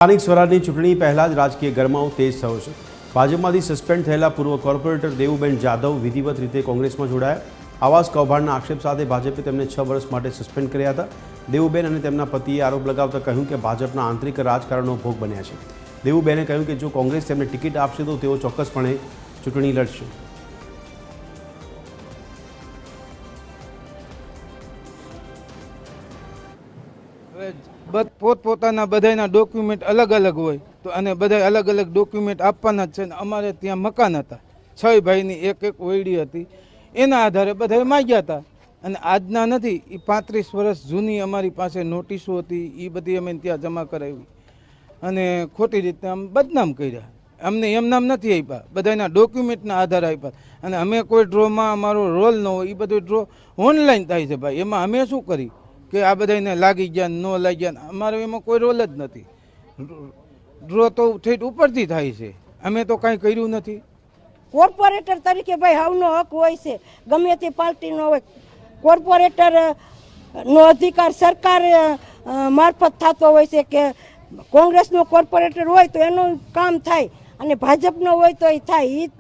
સ્થાનિક સ્વરાજની ચૂંટણી પહેલાં જ રાજકીય ગરમાવો તેજ થયો છે। ભાજપમાંથી સસ્પેન્ડ થયેલા પૂર્વ કોર્પોરેટર દેવુબેન જાદવ વિધિવત રીતે કોંગ્રેસમાં જોડાયા। આવાસ કૌભાંડના આક્ષેપ સાથે ભાજપે તેમને 6 વર્ષ માટે સસ્પેન્ડ કર્યા હતા। દેવુબેન અને તેમના પતિએ આરોપ લગાવતા કહ્યું કે ભાજપના આંતરિક રાજકારણનો ભોગ બન્યા છે। દેવુબેને કહ્યું કે જો કોંગ્રેસ તેમને ટિકિટ આપશે તો તેઓ ચોક્કસપણે ચૂંટણી લડશે। પોતપોતાના બધાના ડોક્યુમેન્ટ અલગ અલગ હોય તો અને બધા અલગ અલગ ડોક્યુમેન્ટ આપવાના જ છે ને અમારે ત્યાં મકાન હતા 6 ભાઈની એક ઓયડી હતી એના આધારે બધા માગ્યા હતા અને આજના નથી એ 35 વર્ષ જૂની અમારી પાસે નોટિસો હતી એ બધી અમે ત્યાં જમા કરાવી અને ખોટી રીતે આમ બદનામ કર્યા। અમને એમ નામ નથી આપ્યા, બધાના ડોક્યુમેન્ટના આધારે આપ્યા અને અમે કોઈ ડ્રોમાં અમારો રોલ ન હોય એ બધો ડ્રો ઓનલાઈન થાય છે ભાઈ। એમાં અમે શું કરી કે આ બધાને લાગી ગયા ન લાગ્યા, અમારો એમાં કોઈ રોલ જ નથી। ડ્રો તો ઠેઠ ઉપરથી થાય છે, અમે તો કાંઈ કર્યું નથી। કોર્પોરેટર તરીકે ભાઈ હવનો હક હોય છે, ગમે તે પાર્ટીનો હોય। કોર્પોરેટર નો અધિકાર સરકાર મારફત થતો હોય છે કે કોંગ્રેસનો કોર્પોરેટર હોય તો એનું કામ થાય અને ભાજપનો હોય તો એ થાય।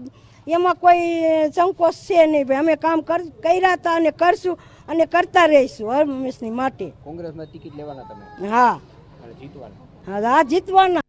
એમાં કોઈ સંકોચ છે નહીં ભાઈ। અમે કામ કર્યા હતા અને કરશું અને કરતા રહીશું હર હંમેશની માટે। કોંગ્રેસમાં ટિકિટ લેવાના તમે? હા, જીતવાના? હા, જીતવાના।